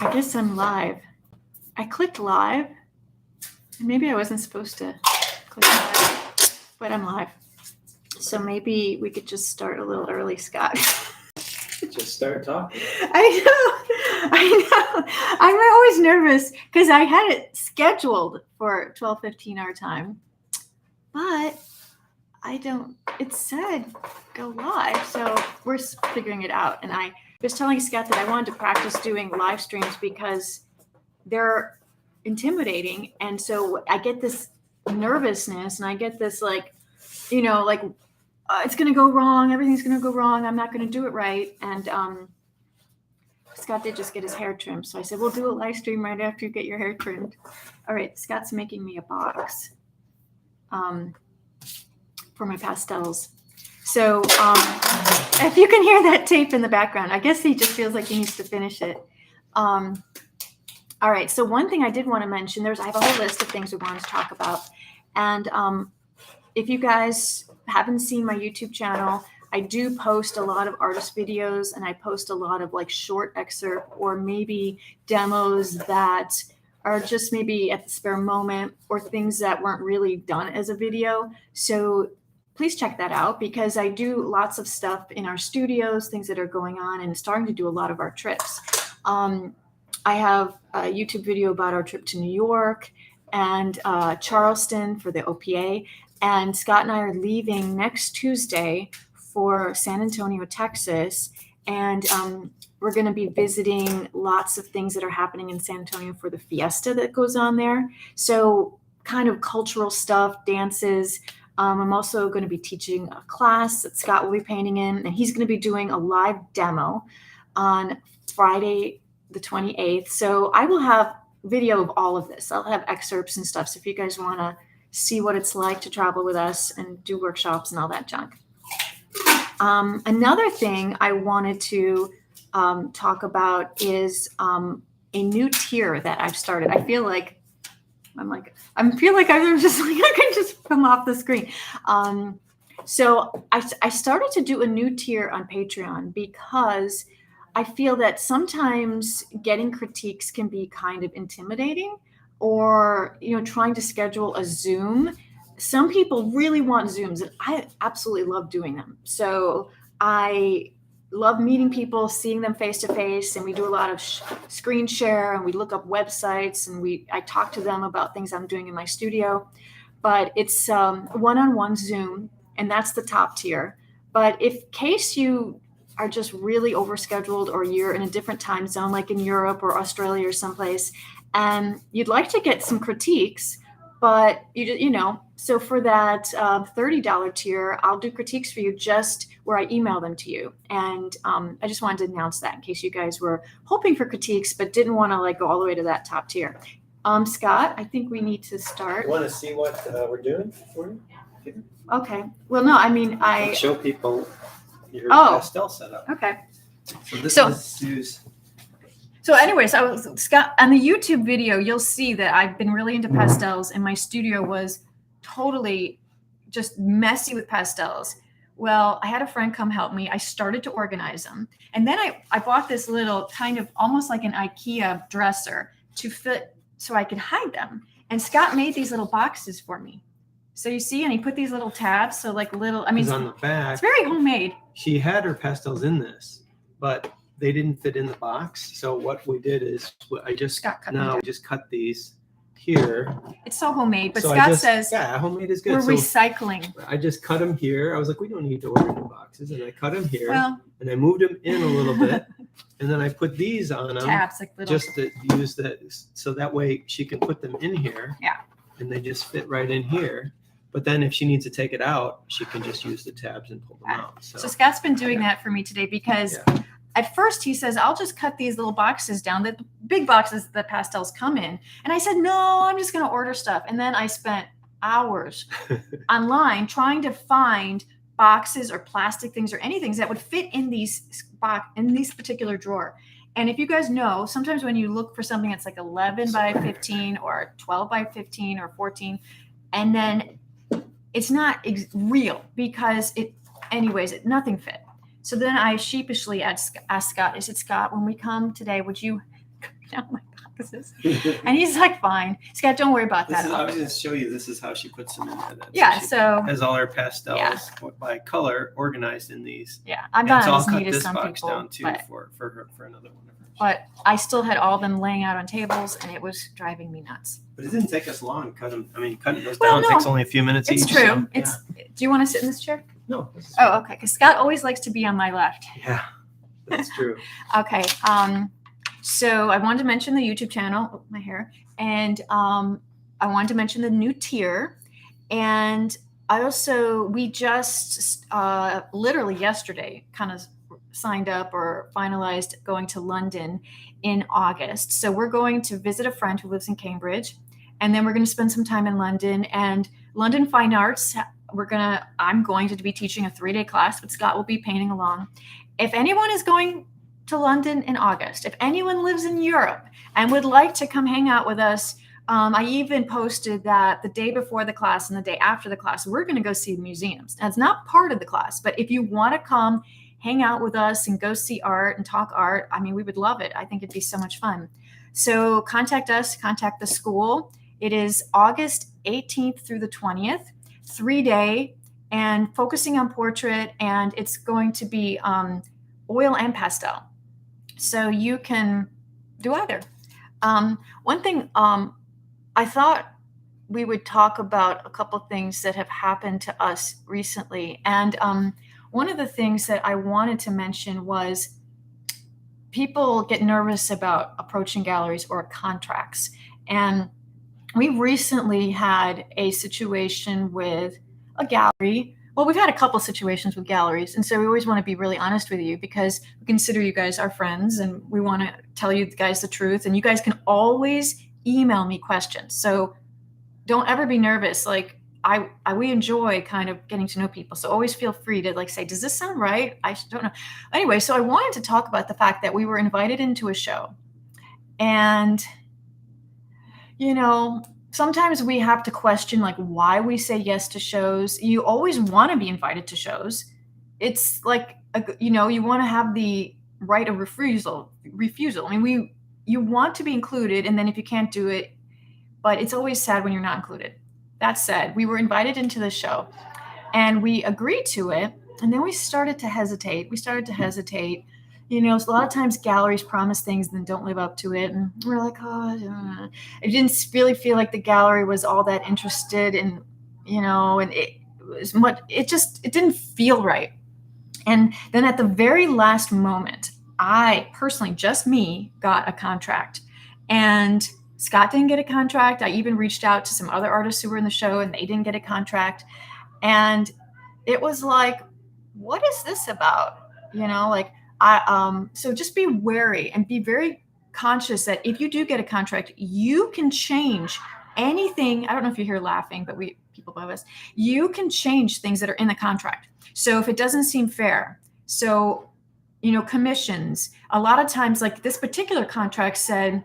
I guess I'm live. I clicked live. And maybe I wasn't supposed to click live, but I'm live. So maybe we could just start a little early, Scott. Just start talking. I know. I'm always nervous because I had it scheduled for 12:15 our time, but it said go live. So we're figuring it out. And I was telling Scott that I wanted to practice doing live streams because they're intimidating. And so I get this nervousness and I get this it's going to go wrong. Everything's going to go wrong. I'm not going to do it right. And Scott did just get his hair trimmed. So I said, we'll do a live stream right after you get your hair trimmed. All right. Scott's making me a box for my pastels. So if you can hear that tape in the background, I guess he just feels like he needs to finish it. All right. So one thing I did want to mention, I have a whole list of things we wanted to talk about. And if you guys haven't seen my YouTube channel, I do post a lot of artist videos and I post a lot of like short excerpt or maybe demos that are just maybe at the spare moment or things that weren't really done as a video. So please check that out because I do lots of stuff in our studios, things that are going on and starting to do a lot of our trips. I have a YouTube video about our trip to New York and Charleston for the OPA. And Scott and I are leaving next Tuesday for San Antonio, Texas. And we're going to be visiting lots of things that are happening in San Antonio for the fiesta that goes on there. So kind of cultural stuff, dances. I'm also going to be teaching a class that Scott will be painting in. And he's going to be doing a live demo on Friday, the 28th. So I will have video of all of this. I'll have excerpts and stuff. So if you guys want to see what it's like to travel with us and do workshops and all that junk. Another thing I wanted to talk about is a new tier that I've started. I feel like I'm just like I can just come off the screen. So I started to do a new tier on Patreon because I feel that sometimes getting critiques can be kind of intimidating. Or, trying to schedule a Zoom. Some people really want Zooms, and I absolutely love doing them. So I love meeting people, seeing them face to face, and we do a lot of screen share, and we look up websites, and I talk to them about things I'm doing in my studio. But it's one-on-one Zoom, and that's the top tier. But in case you are just really overscheduled, or you're in a different time zone, like in Europe or Australia or someplace, and you'd like to get some critiques, but so for that $30 tier, I'll do critiques for you just where I email them to you. And I just wanted to announce that in case you guys were hoping for critiques, but didn't want to go all the way to that top tier. Scott, I think we need to start. You want to see what we're doing for you? Okay. Well, no, I mean, I'll show people your pastel setup. Okay. So this is Sue's. So anyways, Scott, on the YouTube video, you'll see that I've been really into pastels and my studio was totally just messy with pastels. Well, I had a friend come help me. I started to organize them. And then I bought this little kind of almost like an IKEA dresser to fit so I could hide them. And Scott made these little boxes for me. So you see, and he put these little tabs. So on the back, it's very homemade. She had her pastels in this, but they didn't fit in the box. So what we did is we just cut these here. It's so homemade, but so Scott says, homemade is good. We're recycling. I just cut them here. I was like, we don't need to order new boxes. And I cut them here and I moved them in a little bit. And then I put these on them tabs, just to use that. So that way she can put them in here. Yeah. And they just fit right in here. But then if she needs to take it out, she can just use the tabs and pull them out. So Scott's been doing that for me today because at first he says, I'll just cut these little boxes down, the big boxes that pastels come in. And I said, no, I'm just going to order stuff. And then I spent hours online trying to find boxes or plastic things or anything that would fit in these particular drawer. And if you guys know, sometimes when you look for something that's like 11 by 15 or 12 by 15 or 14, and then it's not real because nothing fit. So then I sheepishly asked Scott, I said, Scott, when we come today, would you down my boxes. And he's like, fine. Scott, don't worry about that. I was going to show you, this is how she puts them in there. Yeah, she so has all her pastels by color organized in these. Yeah, I'm And not so I'll as cut neat as this some box people, down too but, for another one of hers. but I still had all of them laying out on tables, and it was driving me nuts. But it didn't take us long to cut them. I mean, cutting those Well, down no, takes only a few minutes It's each. true. So, It's. Do you want to sit in this chair? No. This is Oh, okay. Because Scott always likes to be on my left. Yeah, that's true. Okay. So I wanted to mention the YouTube channel. Oh, my hair. And I wanted to mention the new tier. And we just literally yesterday kind of signed up or finalized going to London in August. So we're going to visit a friend who lives in Cambridge. And then we're going to spend some time in London. And London Fine Arts, I'm going to be teaching a 3-day class, but Scott will be painting along. If anyone is going to London in August, if anyone lives in Europe and would like to come hang out with us, I even posted that the day before the class and the day after the class, we're going to go see museums. That's not part of the class, but if you want to come hang out with us and go see art and talk art, I mean, we would love it. I think it'd be so much fun. So contact us, contact the school. It is August 18th through the 20th, 3-day, and focusing on portrait, and it's going to be oil and pastel. So you can do either. One thing I thought we would talk about a couple things that have happened to us recently. And one of the things that I wanted to mention was people get nervous about approaching galleries or contracts. And we recently had a situation with a gallery. Well, we've had a couple situations with galleries. And so we always want to be really honest with you because we consider you guys our friends and we want to tell you guys the truth. And you guys can always email me questions. So don't ever be nervous. Like we enjoy kind of getting to know people. So always feel free to say, does this sound right? I don't know. Anyway, so I wanted to talk about the fact that we were invited into a show. And sometimes we have to question why we say yes to shows. You always want to be invited to shows. It's like, you want to have the right of refusal. I mean, you want to be included, and then if you can't do it, but it's always sad when you're not included. That said, we were invited into the show and we agreed to it. And then we started to hesitate. A lot of times galleries promise things and then don't live up to it. And we're like, oh, I didn't really feel like the gallery was all that interested in, and it didn't feel right. And then at the very last moment, I personally, just me, got a contract. And Scott didn't get a contract. I even reached out to some other artists who were in the show and they didn't get a contract. And it was like, what is this about? So just be wary and be very conscious that if you do get a contract, you can change anything. I don't know if you're here laughing, but people above us, you can change things that are in the contract. So if it doesn't seem fair, commissions, a lot of times, like this particular contract said,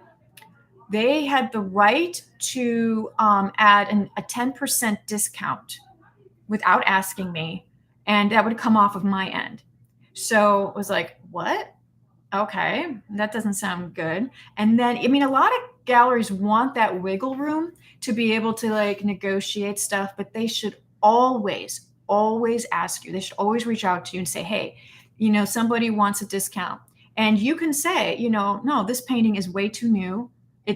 they had the right to add a 10% discount without asking me, and that would come off of my end. So it was like, what? Okay, that doesn't sound good. And then, a lot of galleries want that wiggle room to be able to negotiate stuff, but they should always ask you. They should always reach out to you and say, hey, somebody wants a discount. And you can say, no, this painting is way too new.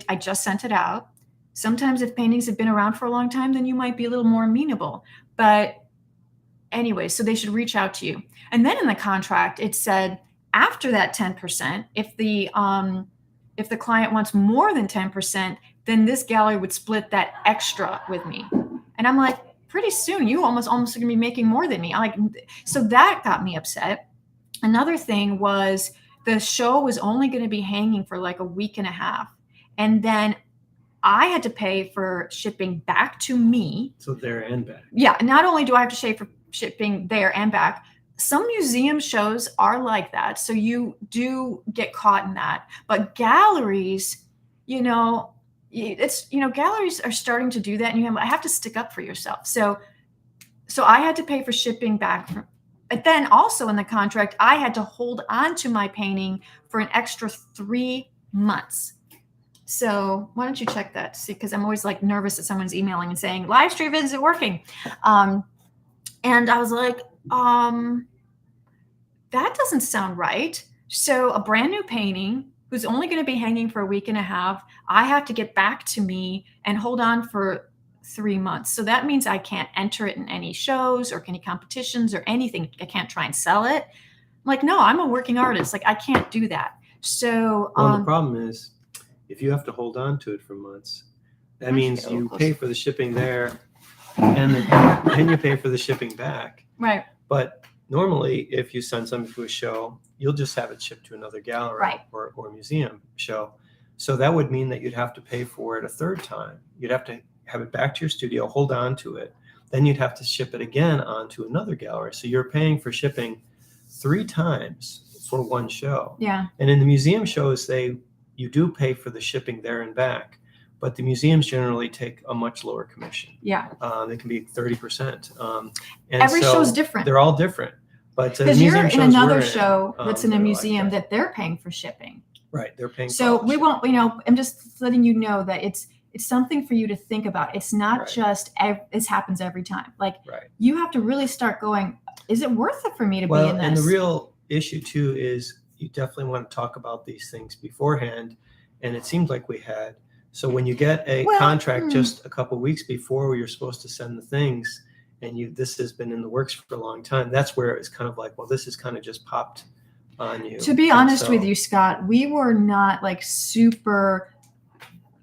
I just sent it out. Sometimes if paintings have been around for a long time, then you might be a little more amenable. But anyway, so they should reach out to you. And then in the contract, it said after that 10%, if the client wants more than 10%, then this gallery would split that extra with me. And I'm like, pretty soon you almost gonna be making more than me. So that got me upset. Another thing was the show was only going to be hanging for a week and a half. And then I had to pay for shipping back to me. So there and back. Yeah. Not only do I have to pay for shipping there and back, some museum shows are like that. So you do get caught in that. But galleries, galleries are starting to do that. And I have to stick up for yourself. So I had to pay for shipping back. But then also in the contract, I had to hold on to my painting for an extra 3 months. So why don't you check that? See, because I'm always like nervous that someone's emailing and saying Livestream isn't working. And I was like, that doesn't sound right. So a brand new painting who's only going to be hanging for a week and a half, I have to get back to me and hold on for 3 months. So that means I can't enter it in any shows or any competitions or anything. I can't try and sell it. I'm like, no, I'm a working artist. Like I can't do that. So Well, the problem is if you have to hold on to it for months, that means you pay for the shipping there and then you pay for the shipping back. Right. But normally, if you send something to a show, you'll just have it shipped to another gallery or museum show. So that would mean that you'd have to pay for it a third time. You'd have to have it back to your studio, hold on to it. Then you'd have to ship it again onto another gallery. So you're paying for shipping 3 times for one show. Yeah. And in the museum shows, you do pay for the shipping there and back, but the museums generally take a much lower commission. Yeah. They can be 30%. And every so show's different. They're all different. But because you're in another show that's in a museum like that they're paying for shipping. Right. They're paying. So we won't, I'm just letting you know that it's something for you to think about. It's not just this happens every time. Like you have to really start going, is it worth it for me to be in this? And the real issue too is you definitely want to talk about these things beforehand. And it seems like we had. So when you get a contract just a couple of weeks before you're supposed to send the things, and this has been in the works for a long time, that's where it's kind of like, well, this is kind of just popped on you. To be honest with you, Scott, we were not like super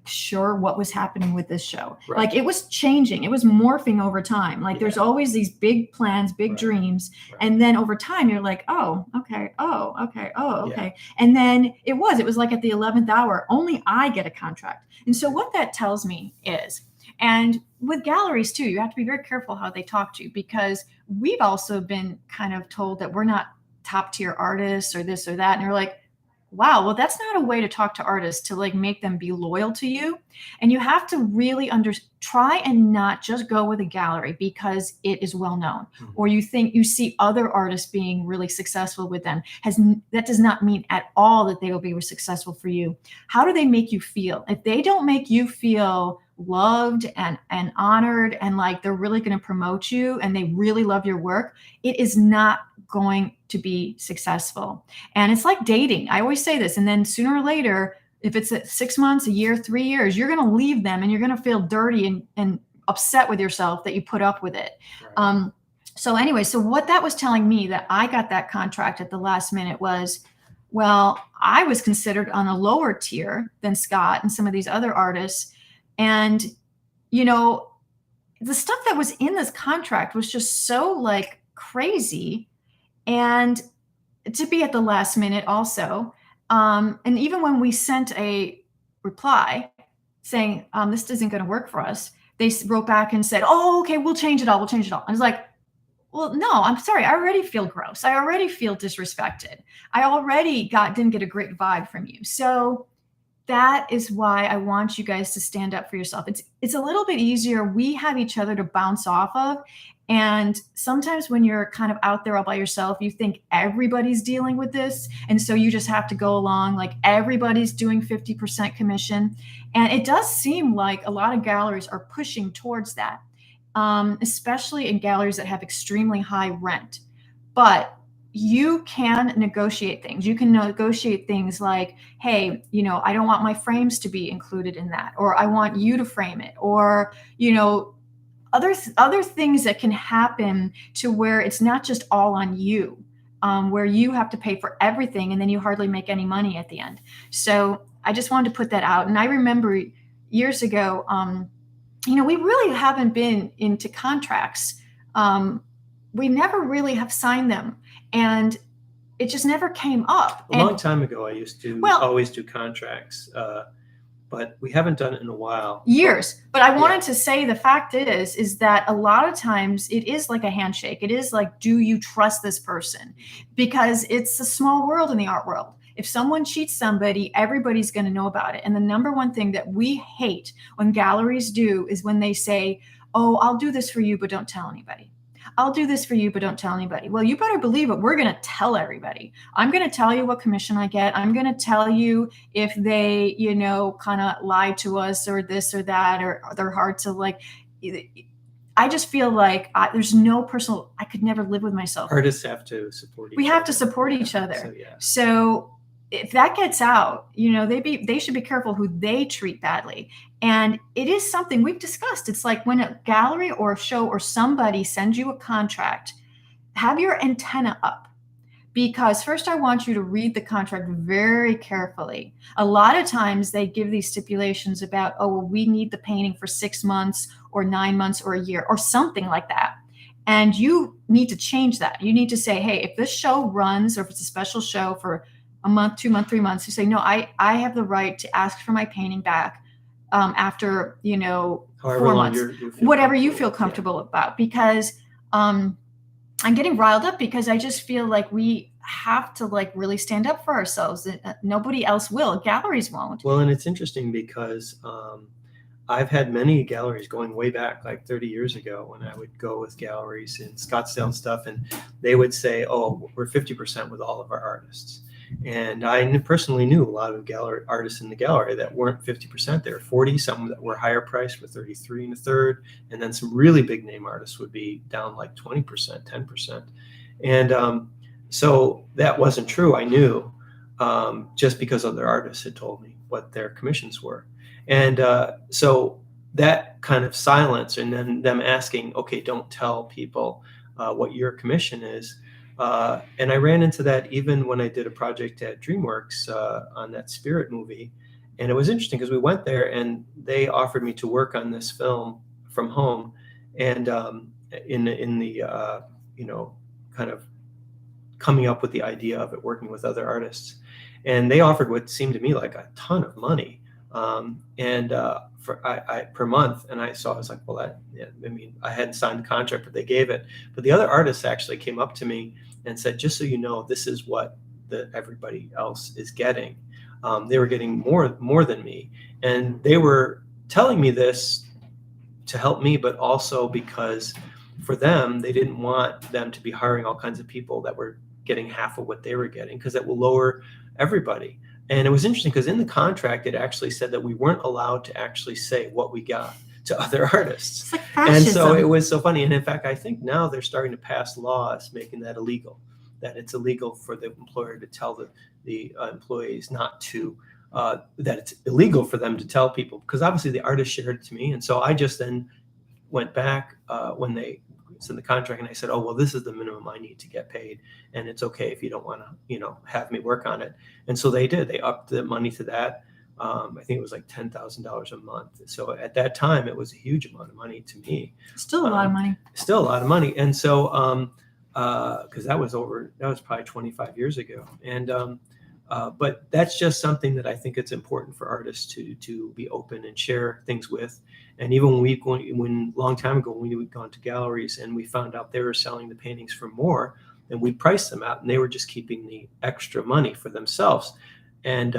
sure what was happening with this show. Like it was changing. It was morphing over time. Like there's always these big plans, big dreams. And then over time you're like, oh, okay. Oh, okay. Oh, okay. And then it was like at the 11th hour, only I get a contract. And so what that tells me is, and with galleries too, you have to be very careful how they talk to you, because we've also been kind of told that we're not top tier artists or this or that. And you're like, wow, well, that's not a way to talk to artists to like make them be loyal to you. And you have to really try and not just go with a gallery because it is well known, or you think you see other artists being really successful with them. That does not mean at all that they will be successful for you. How do they make you feel? If they don't make you feel loved and honored and like they're really going to promote you and they really love your work, it is not going to be successful. And it's like dating. I always say this. And then sooner or later, if it's 6 months, a year, 3 years, you're going to leave them and you're going to feel dirty and upset with yourself that you put up with it. So anyway, so what that was telling me that I got that contract at the last minute was, well, I was considered on a lower tier than Scott and some of these other artists. And, the stuff that was in this contract was just so like crazy. And to be at the last minute also. And even when we sent a reply saying, this isn't going to work for us, they wrote back and said, oh, okay, we'll change it all. We'll change it all. I was like, well, no, I'm sorry. I already feel gross. I already feel disrespected. I already didn't get a great vibe from you. So that is why I want you guys to stand up for yourself. It's a little bit easier. We have each other to bounce off of. And sometimes when you're kind of out there all by yourself, you think everybody's dealing with this. And so you just have to go along like everybody's doing 50% commission. And it does seem like a lot of galleries are pushing towards that, especially in galleries that have extremely high rent. But you can negotiate things. You can negotiate things like, hey, I don't want my frames to be included in that, or I want you to frame it, or, other things that can happen to where it's not just all on you, where you have to pay for everything and then you hardly make any money at the end. So I just wanted to put that out. And I remember years ago, we really haven't been into contracts. We never really have signed them. And it just never came up. A long time ago, I used to always do contracts, but we haven't done it in a while. Years. But I wanted to say the fact is that a lot of times it is like a handshake. It is like, do you trust this person? Because it's a small world in the art world. If someone cheats somebody, everybody's going to know about it. And the number one thing that we hate when galleries do is when they say, oh, I'll do this for you, but don't tell anybody. I'll do this for you, but don't tell anybody. Well, you better believe it. We're going to tell everybody. I'm going to tell you what commission I get. I'm going to tell you if they, kind of lied to us or this or that, or they're hard to like. I just feel like there's no personal, I could never live with myself. Artists have to support each other. We have to support each other. So, yeah. So if that gets out, they should be careful who they treat badly. And it is something we've discussed. It's like when a gallery or a show or somebody sends you a contract, have your antenna up. Because first I want you to read the contract very carefully. A lot of times they give these stipulations about, oh, well, we need the painting for 6 months or 9 months or a year or something like that. And you need to change that. You need to say, hey, if this show runs or if it's a special show for a month, 2 months, 3 months, you say, no, I have the right to ask for my painting back after, however 4 months, whatever you feel comfortable about. Because I'm getting riled up because I just feel like we have to like really stand up for ourselves. Nobody else will. Galleries won't. Well, and it's interesting because I've had many galleries going way back, like 30 years ago, when I would go with galleries in Scottsdale and stuff, and they would say, oh, we're 50% with all of our artists. And I personally knew a lot of gallery artists in the gallery that weren't 50%. They were 40, some that were higher priced with 33 and a third. And then some really big name artists would be down like 20%, 10%. And so that wasn't true. I knew just because other artists had told me what their commissions were. And so that kind of silence and then them asking, okay, don't tell people what your commission is. And I ran into that even when I did a project at DreamWorks on that Spirit movie. And it was interesting because we went there and they offered me to work on this film from home. And in the kind of coming up with the idea of it, working with other artists. And they offered what seemed to me like a ton of money per month. And I was like, well, I hadn't signed the contract, but they gave it. But the other artists actually came up to me and said, just so you know, this is what everybody else is getting. They were getting more than me. And they were telling me this to help me, but also because for them, they didn't want them to be hiring all kinds of people that were getting half of what they were getting, because that will lower everybody. And it was interesting because in the contract, it actually said that we weren't allowed to actually say what we got to other artists. It's like and so fascism. it was so funny. And in fact, I think now they're starting to pass laws making that illegal, that it's illegal for the employer to tell the employees not to, that it's illegal for them to tell people, because obviously the artist shared it to me. And so I just then went back when they sent the contract and I said, oh, well, this is the minimum I need to get paid. And it's okay if you don't want to, have me work on it. And so they did. They upped the money to that. I think it was like $10,000 a month. So at that time, it was a huge amount of money to me. Still a lot of money. Still a lot of money. And so, because that was probably 25 years ago. And, but that's just something that I think it's important for artists to be open and share things with. And even when long time ago, when we'd gone to galleries and we found out they were selling the paintings for more, and we priced them out, and they were just keeping the extra money for themselves. And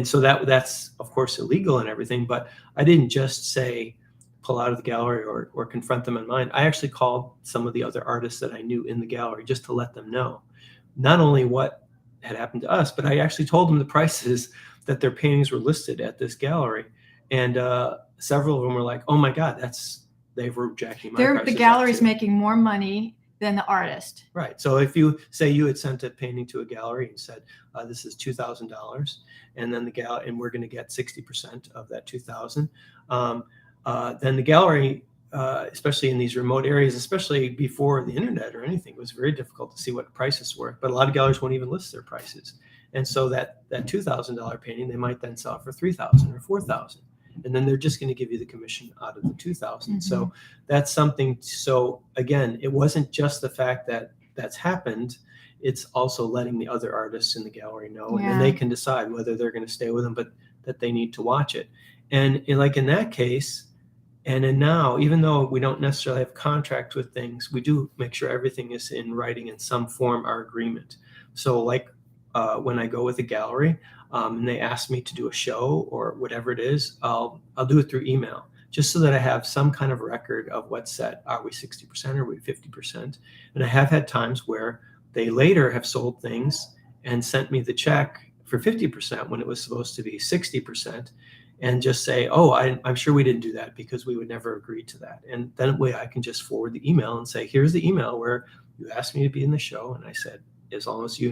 so that's of course illegal and everything. But I didn't just say pull out of the gallery or confront them in mind. I actually called some of the other artists that I knew in the gallery just to let them know not only what had happened to us, but I actually told them the prices that their paintings were listed at this gallery. And several of them were like, oh my God, they were rejecting my prices. The gallery's making more money than the artist. Right. So if you say you had sent a painting to a gallery and said, this is $2,000, and then and we're going to get 60% of that $2,000, then the gallery, especially in these remote areas, especially before the internet or anything, it was very difficult to see what prices were. But a lot of galleries won't even list their prices. And so that $2,000 painting, they might then sell for $3,000 or $4,000. And then they're just going to give you the commission out of the $2,000. Mm-hmm. So that's something. So again, it wasn't just the fact that that's happened. It's also letting the other artists in the gallery know, and then they can decide whether they're going to stay with them, but that they need to watch it. And like in that case, and then now, even though we don't necessarily have contracts with things, we do make sure everything is in writing in some form, our agreement. So like when I go with a gallery and they ask me to do a show or whatever it is, I'll do it through email, just so that I have some kind of record of what's set. Are we 60%? Are we 50%? And I have had times where they later have sold things and sent me the check for 50% when it was supposed to be 60%, and just say, oh, I'm sure we didn't do that because we would never agree to that. And that way I can just forward the email and say, here's the email where you asked me to be in the show. And I said, as long as you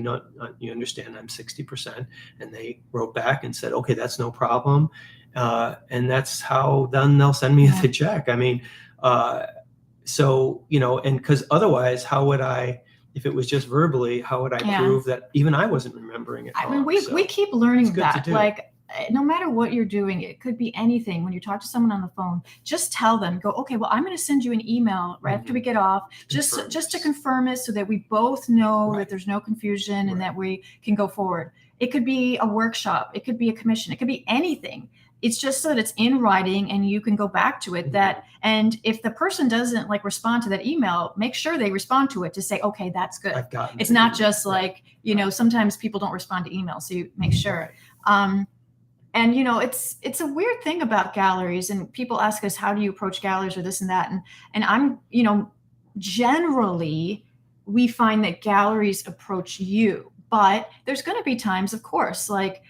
understand I'm 60%. And they wrote back and said, okay, that's no problem. And that's how then they'll send me the check. I mean, so, and because otherwise, how would I, if it was just verbally, how would I prove that even I wasn't remembering it? I mean, we keep learning that, like, no matter what you're doing, it could be anything. When you talk to someone on the phone, just tell them, go, okay, well, I'm going to send you an email right after we get off, just to confirm it so that we both know that there's no confusion and that we can go forward. It could be a workshop. It could be a commission. It could be anything. It's just so that it's in writing and you can go back to it. And if the person doesn't like respond to that email, make sure they respond to it to say, okay, that's good. It's not just like, sometimes people don't respond to emails. So you make sure. And, it's a weird thing about galleries, and people ask us, how do you approach galleries or this and that? And I'm, generally we find that galleries approach you, but there's going to be times, of course, like,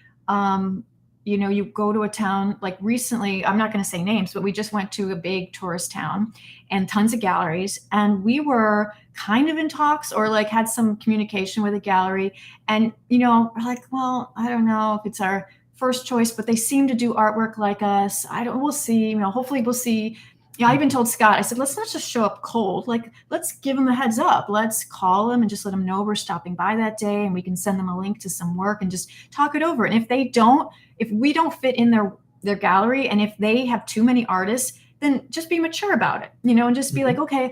you go to a town, like recently, I'm not going to say names, but we just went to a big tourist town and tons of galleries. And we were kind of in talks or like had some communication with a gallery. And, we're like, well, I don't know if it's our first choice, but they seem to do artwork like us. We'll see, hopefully we'll see. I even told Scott, I said, let's not just show up cold. Like, let's give them a heads up. Let's call them and just let them know we're stopping by that day, and we can send them a link to some work and just talk it over. And if we don't fit in their gallery, and if they have too many artists, then just be mature about it, and just be like, okay,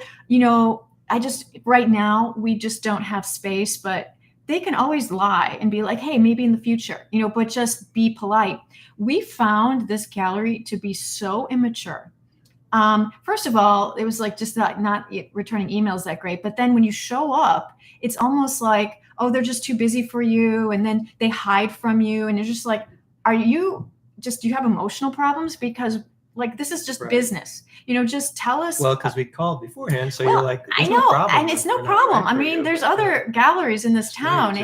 right now we just don't have space, but they can always lie and be like, hey, maybe in the future, but just be polite. We found this gallery to be so immature. First of all, it was like just not returning emails that great. But then when you show up, it's almost like, oh, they're just too busy for you. And then they hide from you. And you're just like, do you have emotional problems? Because like, this is just business, just tell us. Well, because we called beforehand. So you're like, I know, no problem. And it's no problem. I mean, there's other galleries in this town.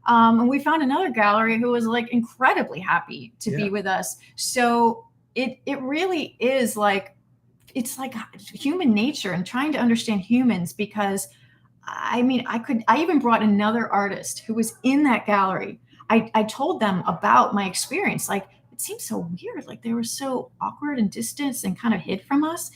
And we found another gallery who was like incredibly happy to be with us. So it really is like, it's like human nature and trying to understand humans, because I even brought another artist who was in that gallery. I told them about my experience. Like, it seemed so weird. Like, they were so awkward and distant and kind of hid from us.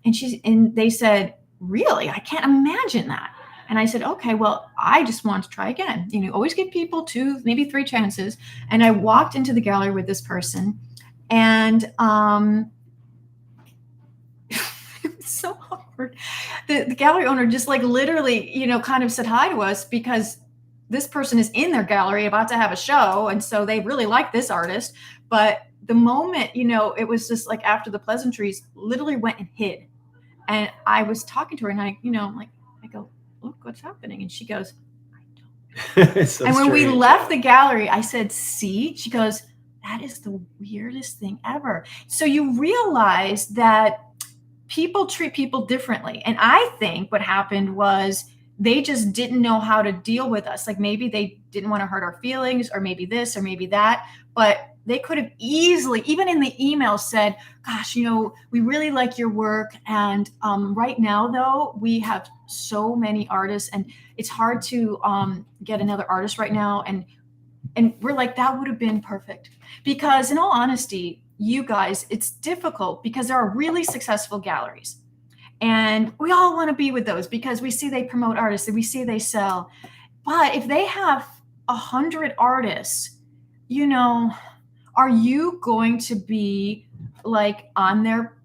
And they said, really? I can't imagine that. And I said, okay, well, I just want to try again. Always give people 2, maybe 3 chances. And I walked into the gallery with this person, and it's so awkward. The gallery owner just like literally, kind of said hi to us, because this person is in their gallery about to have a show. And so they really like this artist. But the moment, it was just like after the pleasantries, literally went and hid. And I was talking to her, and I go, look what's happening. And she goes, I don't. So and when strange. we left the gallery, I said, see, she goes, that is the weirdest thing ever. So you realize that people treat people differently. And I think what happened was they just didn't know how to deal with us. Like, maybe they didn't want to hurt our feelings, or maybe this or maybe that, but they could have easily, even in the email, said, gosh, we really like your work. And right now, though, we have so many artists, and it's hard to get another artist right now. And we're like, that would have been perfect. Because in all honesty, you guys, it's difficult because there are really successful galleries. And we all want to be with those because we see they promote artists and we see they sell. But if they have 100 artists, are you going to be like on their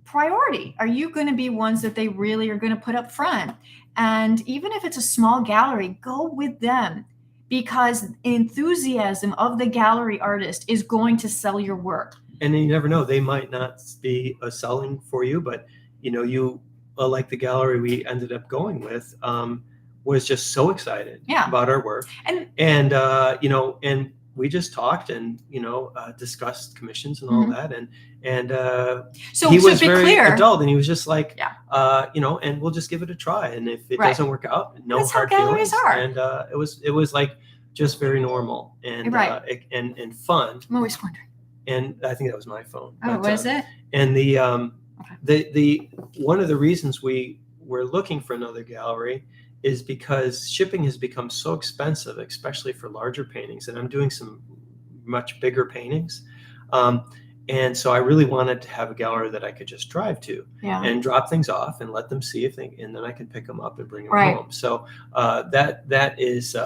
priority? Are you going to be ones that they really are going to put up front? And even if it's a small gallery, go with them, because enthusiasm of the gallery artist is going to sell your work. And then you never know, they might not be selling for you, but you like the gallery we ended up going with was just so excited about our work. And we just talked and, discussed commissions and all that. And So he to was be very clear, adult, and he was just like, Yeah. and we'll just give it a try. And if it Right. doesn't work out, no That's how hard galleries feelings. are. And it was like just very normal and Right. and fun. I'm always wondering. And I think that was my phone. Oh, was it? And the one of the reasons we were looking for another gallery is because shipping has become so expensive, especially for larger paintings. And I'm doing some much bigger paintings. And so I really wanted to have a gallery that I could just drive to and drop things off and let them see and then I can pick them up and bring them home. So that is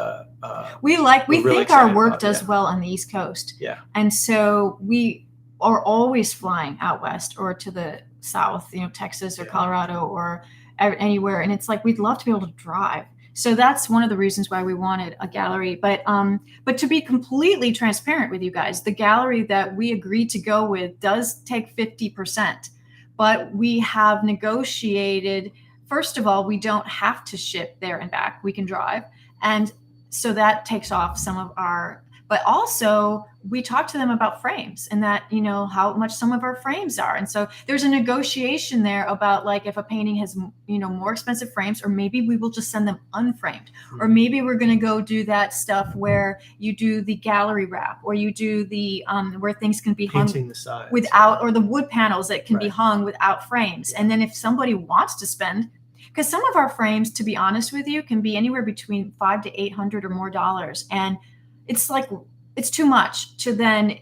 we really think our work about, does well on the East Coast. Yeah. And so we are always flying out west or to the south, Texas or Colorado or anywhere. And it's like, we'd love to be able to drive. So that's one of the reasons why we wanted a gallery. But to be completely transparent with you guys, the gallery that we agreed to go with does take 50%, but we have negotiated, first of all, we don't have to ship there and back. We can drive. And so that takes off some of our, but also we talked to them about frames and that, how much some of our frames are. And so there's a negotiation there about like, if a painting has, more expensive frames, or maybe we will just send them unframed, or maybe we're going to go do that stuff where you do the gallery wrap, or you do the, where things can be hung painting the sides without, or the wood panels that can be hung without frames. And then if somebody wants to spend, because some of our frames, to be honest with you, can be anywhere between $500 to $800 or more dollars. And it's like, it's too much to then,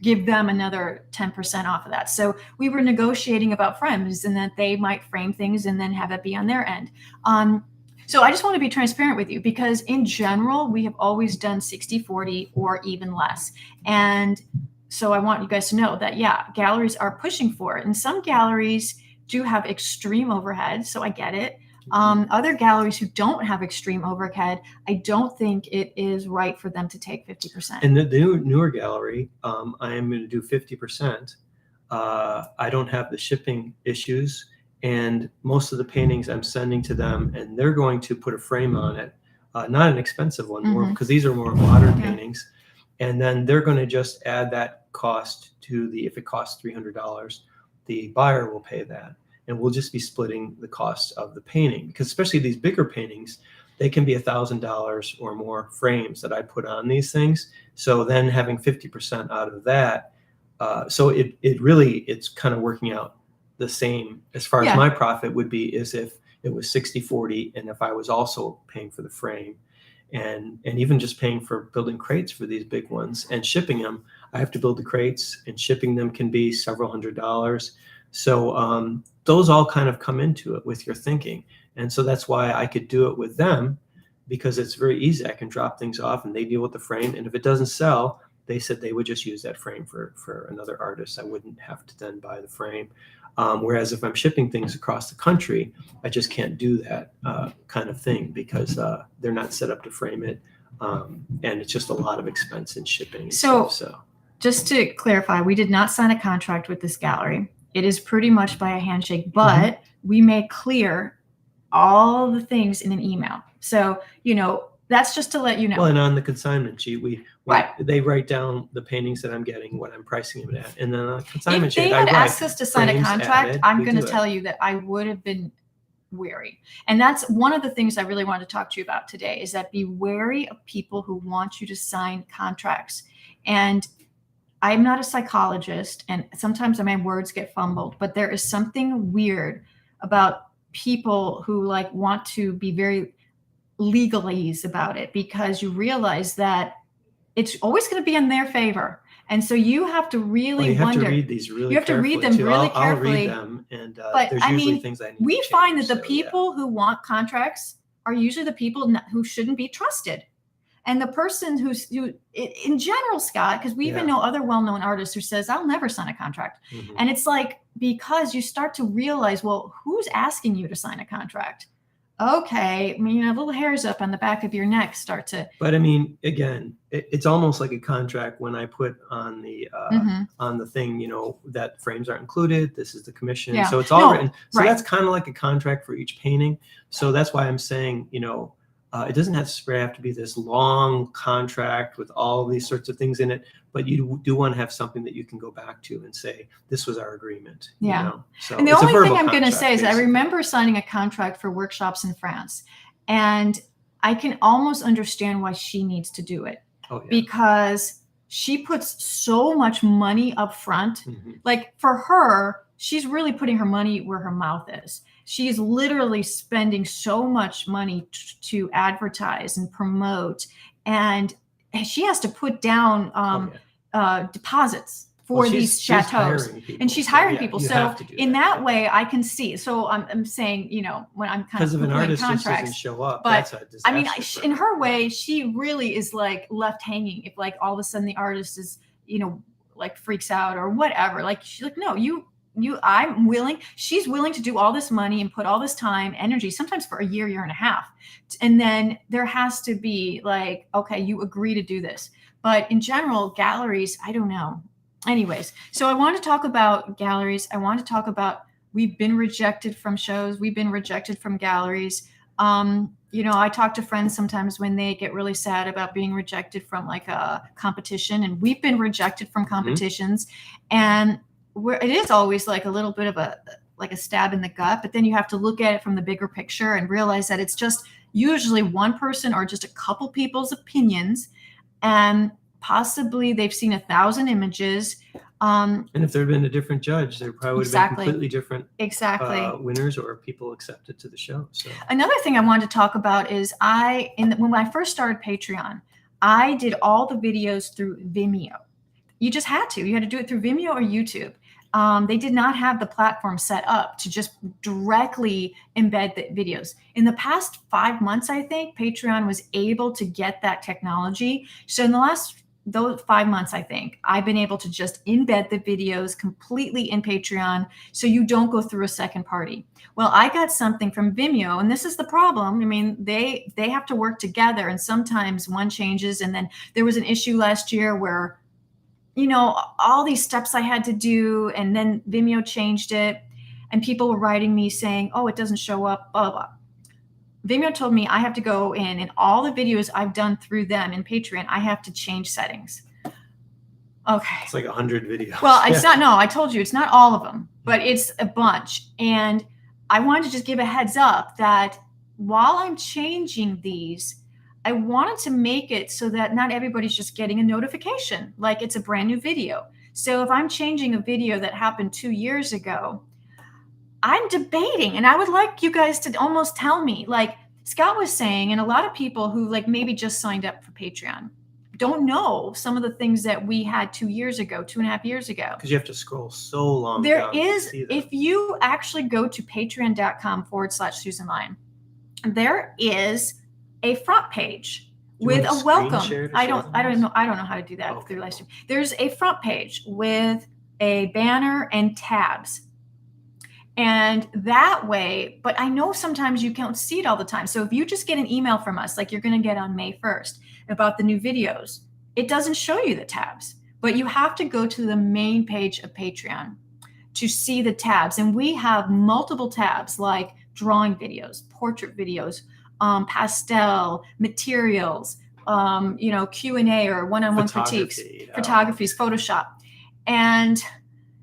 give them another 10% off of that. So we were negotiating about frames and that they might frame things and then have it be on their end. So I just want to be transparent with you because in general, we have always done 60-40 or even less. And so I want you guys to know that, galleries are pushing for it. And some galleries do have extreme overhead. So I get it. Other galleries who don't have extreme overhead, I don't think it is right for them to take 50%. And the newer gallery, I am going to do 50%. I don't have the shipping issues, and most of the paintings I'm sending to them, and they're going to put a frame on it, not an expensive one, more because these are more modern paintings, and then they're going to just add that cost to if it costs $300, the buyer will pay that. And we'll just be splitting the cost of the painting, because especially these bigger paintings, they can be $1,000 or more frames that I put on these things. So then having 50% out of that, so it's kind of working out the same as far as my profit would be as if it was 60-40, and if I was also paying for the frame and even just paying for building crates for these big ones and shipping them. I have to build the crates, and shipping them can be several $100s. So those all kind of come into it with your thinking. And so that's why I could do it with them, because it's very easy. I can drop things off and they deal with the frame. And if it doesn't sell, they said they would just use that frame for another artist. I wouldn't have to then buy the frame. Whereas if I'm shipping things across the country, I just can't do that kind of thing because they're not set up to frame it. And it's just a lot of expense in shipping. And stuff, so just to clarify, we did not sign a contract with this gallery. It is pretty much by a handshake, but we make clear all the things in an email. So, that's just to let you know. Well, and on the consignment sheet, they write down the paintings that I'm getting, what I'm pricing them at. And then on the consignment sheet, if they had asked us to sign a contract, I'm going to tell you that I would have been wary. And that's one of the things I really wanted to talk to you about today, is that be wary of people who want you to sign contracts. And I'm not a psychologist, and sometimes my words get fumbled, but there is something weird about people who want to be very legalese about it, because you realize that it's always going to be in their favor. And so you have to really you have wonder. to read these really you have to read them really carefully. I'll read them, and but there's usually things I need we to change, find that the people who want contracts are usually the people who shouldn't be trusted. And the person who in general, Scott, because we even know other well-known artists who says, I'll never sign a contract. And it's like, because you start to realize, well, who's asking you to sign a contract? Okay. I mean, little hairs up on the back of your neck start to. But I mean, again, it's almost like a contract when I put on the thing, that frames aren't included. This is the commission. So it's all written. So that's kind of like a contract for each painting. So that's why I'm saying, It doesn't have to be this long contract with all these sorts of things in it, but you do want to have something that you can go back to and say, this was our agreement. Yeah. You know? So and the it's a only verbal thing I'm going to contract, say is I basically. remember signing a contract for workshops in France, and I can almost understand why she needs to do it. Oh, yeah. Because she puts so much money up front. Mm-hmm. Like for her, she's really putting her money where her mouth is. She's literally spending so much money to advertise and promote, and she has to put down deposits for these chateaus, and she's hiring people. So in that way, I can see. So I'm saying, you know, when I'm kind because of if an artist contracts, just doesn't show up, but that's a disaster. I mean, in her way, she really is like left hanging. If like all of a sudden the artist is, you know, like freaks out or whatever, like she's like, no, I'm willing. She's willing to do all this money and put all this time, energy, sometimes for a year and a half. And then there has to be like, okay, you agree to do this. But in general, galleries, I don't know. Anyways, so I want to talk about galleries. I want to talk about, we've been rejected from shows. We've been rejected from galleries. You know, I talk to friends sometimes when they get really sad about being rejected from like a competition, and we've been rejected from competitions. And it is always like a little bit of a stab in the gut, but then you have to look at it from the bigger picture and realize that it's just usually one person or just a couple people's opinions, and possibly they've seen 1,000 images. And if there had been a different judge, there probably would have been completely different winners or people accepted to the show. So another thing I wanted to talk about is when I first started Patreon, I did all the videos through Vimeo. You just had to. You had to do it through Vimeo or YouTube. They did not have the platform set up to just directly embed the videos. In the past 5 months, I think, Patreon was able to get that technology. So in those 5 months, I think, I've been able to just embed the videos completely in Patreon so you don't go through a second party. Well, I got something from Vimeo, and this is the problem. I mean, they have to work together, and sometimes one changes. And then there was an issue last year where, you know, all these steps I had to do, and then Vimeo changed it, and people were writing me saying, oh, it doesn't show up, blah, blah, blah. Vimeo told me I have to go in, and all the videos I've done through them in Patreon, I have to change settings. Okay. It's like 100 videos. Well, it's not, no, I told you, it's not all of them, but it's a bunch. And I wanted to just give a heads up that while I'm changing these, I wanted to make it so that not everybody's just getting a notification, like it's a brand new video. So if I'm changing a video that happened 2 years ago, I'm debating, and I would like you guys to almost tell me, like Scott was saying, and a lot of people who like maybe just signed up for Patreon don't know some of the things that we had 2 years ago, 2.5 years ago. Because you have to scroll so long. There is, if you actually go to patreon.com/Susan Lyon, there is a front page with a welcome. I don't know how to do that through Livestream. There's a front page with a banner and tabs. And that way, but I know sometimes you can't see it all the time. So if you just get an email from us, like you're going to get on May 1st about the new videos, it doesn't show you the tabs, but you have to go to the main page of Patreon to see the tabs. And we have multiple tabs like drawing videos, portrait videos, pastel, materials, you know, Q&A or one-on-one critiques, photographies, Photoshop. And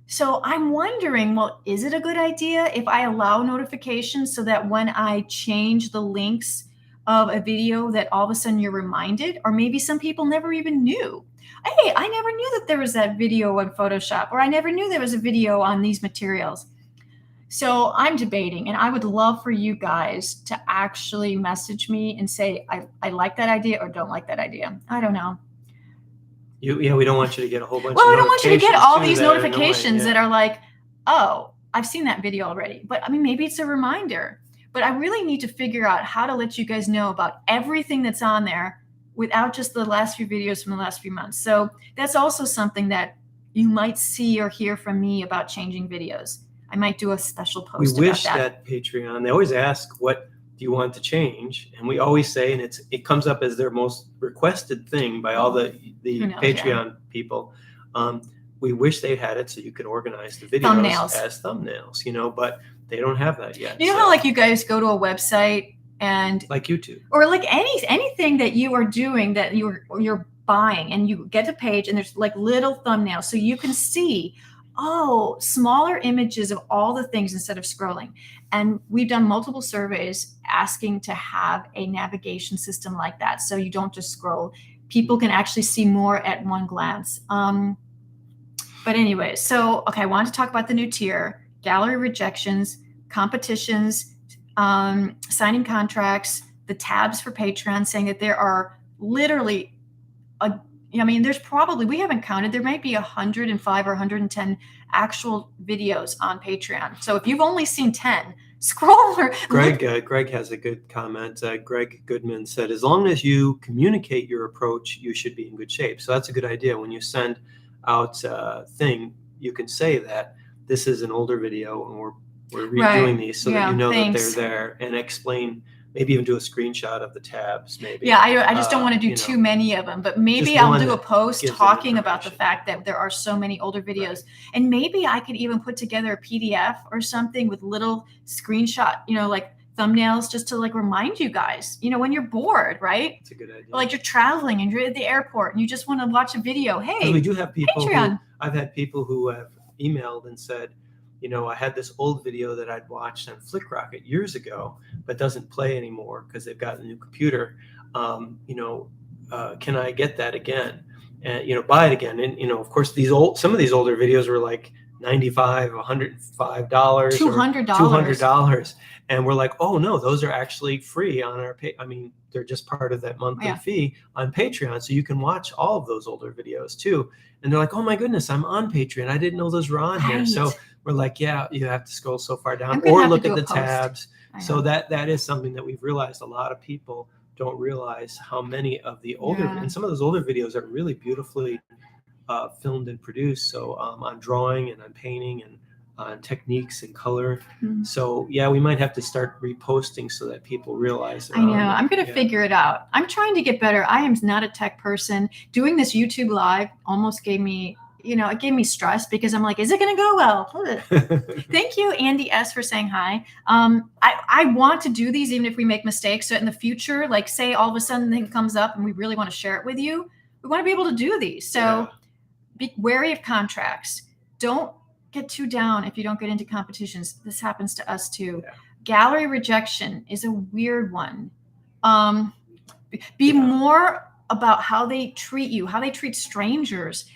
so I'm wondering, well, is it a good idea if I allow notifications so that when I change the links of a video that all of a sudden you're reminded? Or maybe some people never even knew. Hey, I never knew that there was that video on Photoshop, or I never knew there was a video on these materials. So I'm debating, and I would love for you guys to actually message me and say, I like that idea or don't like that idea. I don't know. We don't want you to get a whole bunch of notifications. Well, I don't want you to get all these notifications that are like, oh, I've seen that video already. But I mean, maybe it's a reminder. But I really need to figure out how to let you guys know about everything that's on there without just the last few videos from the last few months. So that's also something that you might see or hear from me about changing videos. I might do a special post about that. We wish that Patreon, they always ask, what do you want to change? And we always say, and it comes up as their most requested thing by all the Patreon people. We wish they had it so you could organize the videos as thumbnails, you know, but they don't have that yet. You know how like you guys go to a website and like YouTube, or like anything that you are doing that you're buying, and you get a page and there's like little thumbnails so you can see smaller images of all the things instead of scrolling. And we've done multiple surveys asking to have a navigation system like that, so you don't just scroll. People can actually see more at one glance. But anyway, so okay, I wanted to talk about the new tier: gallery rejections, competitions, signing contracts, the tabs for Patreon, saying that there are literally there's probably, we haven't counted, there might be 105 or 110 actual videos on Patreon. So if you've only seen 10, scroll or Greg has a good comment. Greg Goodman said, as long as you communicate your approach, you should be in good shape. So that's a good idea. When you send out a thing, you can say that this is an older video and we're redoing these so that you know that they're there, and explain, maybe even do a screenshot of the tabs, maybe. Yeah, I just don't want to do too many of them, but maybe I'll do a post talking about the fact that there are so many older videos. Right. And maybe I could even put together a PDF or something with little screenshot, like thumbnails, just to like remind you guys, when you're bored, right? It's a good idea. Like you're traveling and you're at the airport and you just want to watch a video. Hey, we do have people Patreon. I've had people who have emailed and said, I had this old video that I'd watched on FlickRocket years ago, but doesn't play anymore because they've got a new computer. Can I get that again? And, buy it again. And, of course, some of these older videos were like $95, $105, $200. And we're like, oh no, those are actually free on our pay. I mean, they're just part of that monthly fee on Patreon. So you can watch all of those older videos too. And they're like, oh my goodness, I'm on Patreon. I didn't know those were on here. So we're like, yeah, you have to scroll so far down or look at the tabs. So that is something that we've realized. A lot of people don't realize how many of the older, and some of those older videos are really beautifully filmed and produced. So on drawing and on painting and on techniques and color. So we might have to start reposting so that people realize. I know. I'm going to figure it out. I'm trying to get better. I am not a tech person. Doing this YouTube live almost gave me, it gave me stress because I'm like, is it going to go well? Thank you, Andy S, for saying hi. I want to do these even if we make mistakes. So in the future, like say all of a sudden thing comes up and we really want to share it with you, we want to be able to do these. So be wary of contracts. Don't get too down if you don't get into competitions. This happens to us too. Gallery rejection is a weird one. Be more about how they treat you, how they treat strangers.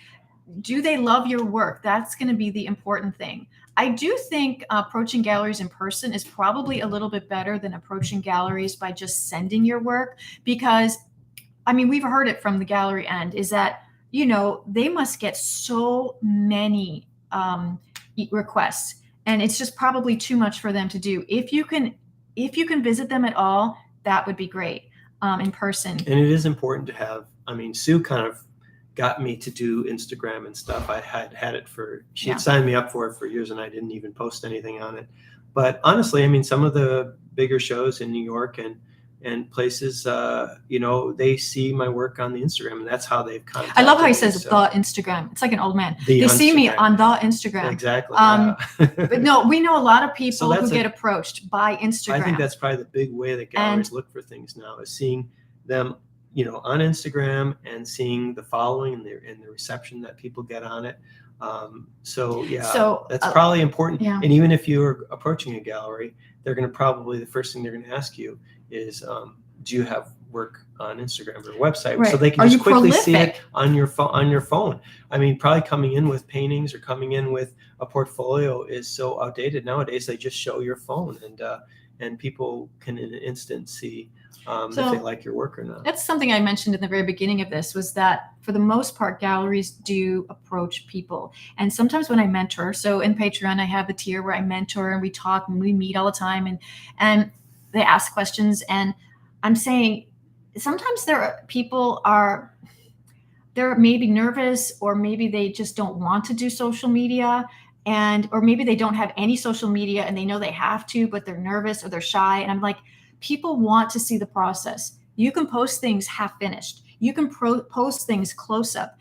Do they love your work? That's going to be the important thing. I do think approaching galleries in person is probably a little bit better than approaching galleries by just sending your work, because we've heard it from the gallery end is that, they must get so many requests, and it's just probably too much for them to do. If you can visit them at all, that would be great in person. And it is important to have, Sue kind of got me to do Instagram and stuff. I had it she had signed me up for it for years and I didn't even post anything on it. But honestly, some of the bigger shows in New York and places, they see my work on the Instagram, and that's how they've contacted me. I love how he says the Instagram. It's like an old man. They see me on the Instagram. Exactly. But no, we know a lot of people who get approached by Instagram. I think that's probably the big way that galleries look for things now, is seeing them, on Instagram and seeing the following and the reception that people get on it. So that's probably important. Yeah. And even if you're approaching a gallery, they're going to probably, the first thing they're going to ask you is, do you have work on Instagram or website? Right. So they can just quickly see it on your phone. Probably coming in with paintings or coming in with a portfolio is so outdated nowadays. They just show your phone, and people can in an instant see if they like your work or not. That's something I mentioned in the very beginning of this, was that for the most part, galleries do approach people. And sometimes when I mentor, so in Patreon, I have a tier where I mentor and we talk and we meet all the time, and they ask questions. And I'm saying sometimes people they're maybe nervous, or maybe they just don't want to do social media, or maybe they don't have any social media and they know they have to, but they're nervous or they're shy. And I'm like, people want to see the process. You can post things half finished. You can post things close up.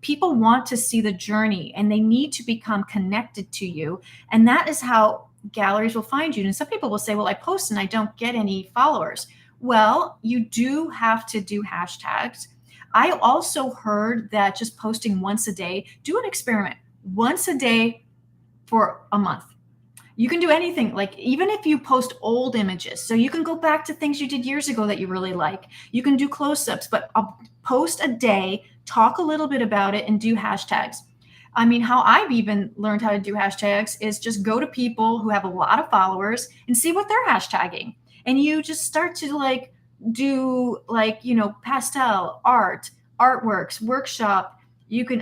People want to see the journey, and they need to become connected to you. And that is how galleries will find you. And some people will say, well, I post and I don't get any followers. Well, you do have to do hashtags. I also heard that just posting once a day, do an experiment once a day for a month. You can do anything, like even if you post old images. So you can go back to things you did years ago that you really like. You can do close-ups, but post a day, talk a little bit about it, and do hashtags. I mean, how I've even learned how to do hashtags is just go to people who have a lot of followers and see what they're hashtagging. And you just start to like do like, you know, pastel, art, artworks, workshop.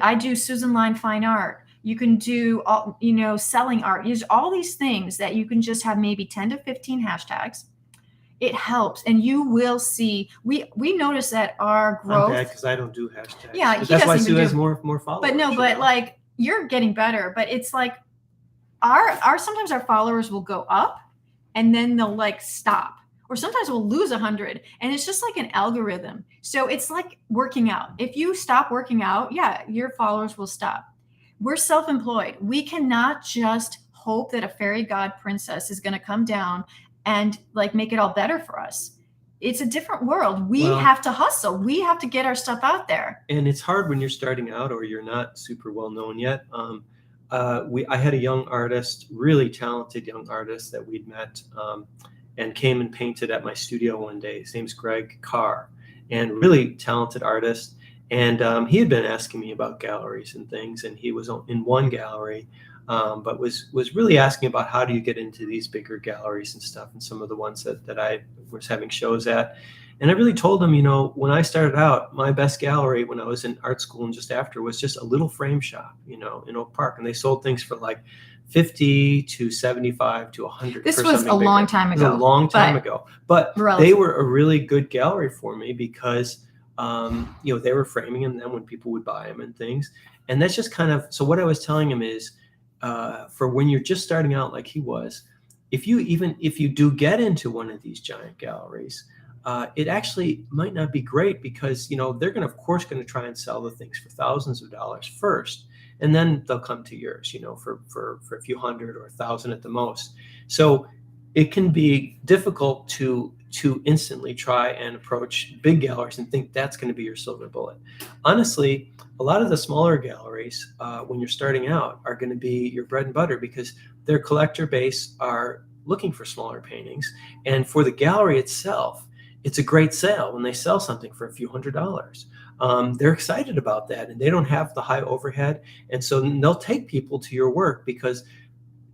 I do Susan Line Fine Art. You can do, you know, selling art. Use all these things that you can just have maybe 10 to 15 hashtags. It helps, and you will see. We notice that our growth. I'm bad because I don't do hashtags. Yeah, but that's why Sue has more followers. But no, but like you're getting better. But it's like our sometimes our followers will go up, and then they'll like stop, or sometimes we'll lose 100, and it's just like an algorithm. So it's like working out. If you stop working out, yeah, your followers will stop. We're self-employed. We cannot just hope that a fairy god princess is going to come down and like make it all better for us. It's a different world. We have to hustle. We have to get our stuff out there. And it's hard when you're starting out or you're not super well known yet. I had a young artist, really talented young artist that we'd met and came and painted at my studio one day. His name's Greg Carr, and really talented artist. And he had been asking me about galleries and things, and he was in one gallery, but was really asking about how do you get into these bigger galleries and stuff, and some of the ones that I was having shows at. And I really told him, you know, when I started out, my best gallery when I was in art school and just after was just a little frame shop, you know, in Oak Park, and they sold things for like 50 to 75 to 100. This was a long time ago. It was a long time ago, but they were a really good gallery for me because you know, they were framing them then when people would buy them and things. And that's just kind of, so what I was telling him is, for when you're just starting out like he was, if you do get into one of these giant galleries, it actually might not be great because, you know, they're of course going to try and sell the things for thousands of dollars first, and then they'll come to yours, you know, for a few hundred or 1,000 at the most. So it can be difficult to instantly try and approach big galleries and think that's going to be your silver bullet. Honestly, a lot of the smaller galleries, when you're starting out, are going to be your bread and butter because their collector base are looking for smaller paintings. And for the gallery itself, it's a great sale when they sell something for a few $100s. They're excited about that, and they don't have the high overhead. And so they'll take people to your work because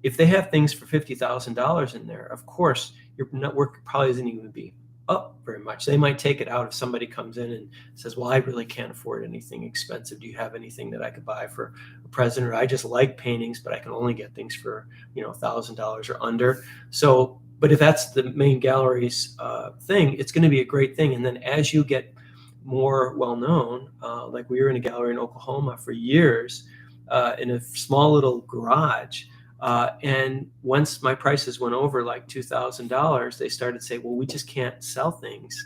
if they have things for $50,000 in there, of course, your network probably isn't even going to be up very much. They might take it out if somebody comes in and says, well, I really can't afford anything expensive. Do you have anything that I could buy for a present? Or I just like paintings, but I can only get things for, you know, $1,000 or under. So, but if that's the main gallery's thing, it's going to be a great thing. And then as you get more well-known, like we were in a gallery in Oklahoma for years in a small little garage. And once my prices went over like $2,000, they started to say, well, we just can't sell things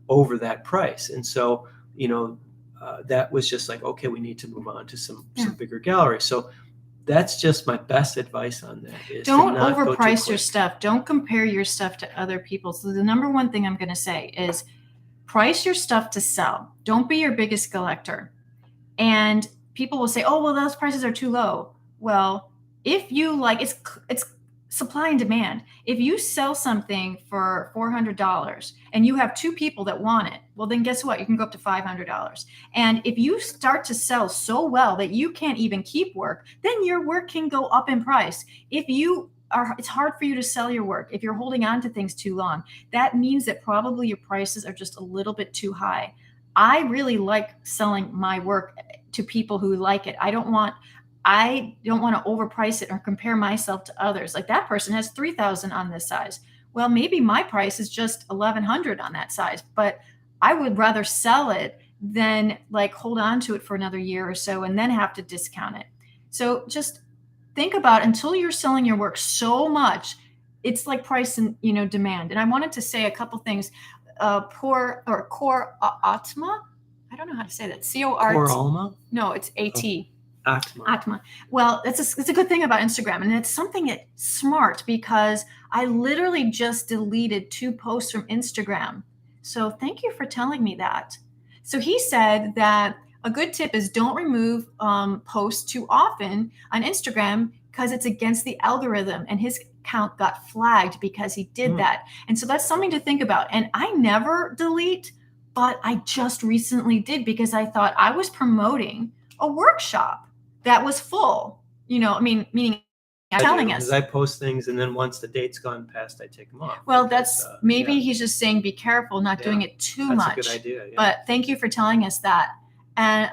over that price. And so, you know, that was just like, okay, we need to move on to some bigger galleries. So that's just my best advice on that. Is don't overprice your stuff. Don't compare your stuff to other people. So the number one thing I'm going to say is price your stuff to sell. Don't be your biggest collector. And people will say, oh, well, those prices are too low. Well, if you like, it's supply and demand. If you sell something for $400 and you have two people that want it, well, then guess what? You can go up to $500. And if you start to sell so well that you can't even keep work, then your work can go up in price. It's hard for you to sell your work if you're holding on to things too long. That means that probably your prices are just a little bit too high. I really like selling my work to people who like it. I don't want to overprice it or compare myself to others. Like that person has 3,000 on this size. Well, maybe my price is just 1,100 on that size, but I would rather sell it than like hold on to it for another year or so and then have to discount it. So just think about until you're selling your work so much, it's like price and, you know, demand. And I wanted to say a couple things. Core Atma. I don't know how to say that. C-O-R. Core Alma? No, it's A-T. Atma. Atma. Well, it's a good thing about Instagram, and it's something that's smart because I literally just deleted 2 posts from Instagram. So thank you for telling me that. So he said that a good tip is don't remove posts too often on Instagram because it's against the algorithm, and his account got flagged because he did that. And so that's something to think about. And I never delete, but I just recently did because I thought I was promoting a workshop that was full, meaning telling us. Because I post things, and then once the date's gone past, I take them off. Well, that's maybe he's just saying be careful, not doing it too much. That's a good idea. Yeah. But thank you for telling us that. And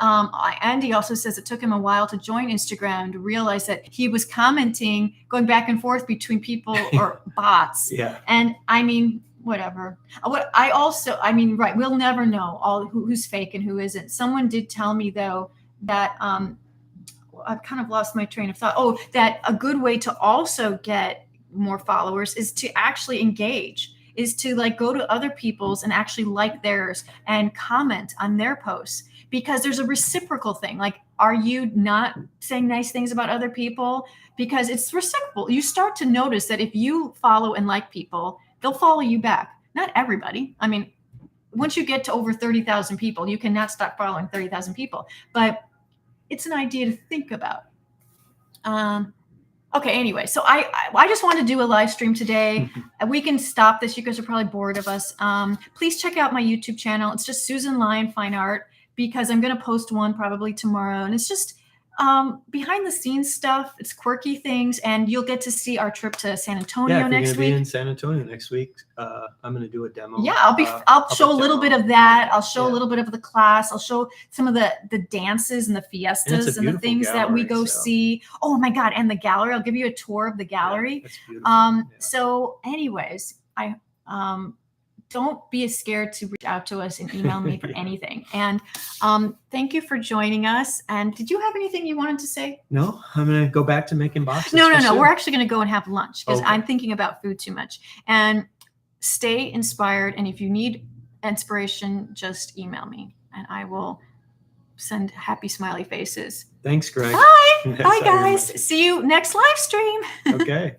Andy also says it took him a while to join Instagram to realize that he was commenting, going back and forth between people or bots. Yeah. And I mean, whatever. Right. We'll never know who's fake and who isn't. Someone did tell me though that I've kind of lost my train of thought. Oh, that a good way to also get more followers is to actually engage, is to like go to other people's and actually like theirs and comment on their posts, because there's a reciprocal thing. Like, are you not saying nice things about other people? Because it's reciprocal. You start to notice that if you follow and like people, they'll follow you back. Not everybody. I mean, once you get to over 30,000 people, you cannot stop following 30,000 people. But it's an idea to think about. Okay, anyway, so I just want to do a live stream today. We can stop this. You guys are probably bored of us. Please check out my YouTube channel. It's just Susan Lyon Fine Art, because I'm going to post one probably tomorrow. And it's just behind the scenes stuff. It's quirky things. And you'll get to see our trip to San Antonio next week. Be in San Antonio next week. I'm going to do a demo. Yeah, I'll show a little bit of that. I'll show a little bit of the class. I'll show some of the dances and the fiestas and the things that we go see. Oh my God. And the gallery. I'll give you a tour of the gallery. Yeah, that's beautiful. So anyways, don't be scared to reach out to us and email me for anything. And thank you for joining us. And did you have anything you wanted to say? No, I'm going to go back to making boxes. No. We're actually going to go and have lunch because I'm thinking about food too much. And stay inspired. And if you need inspiration, just email me and I will send happy smiley faces. Thanks, Greg. Bye. Bye, guys. See you next live stream. Okay.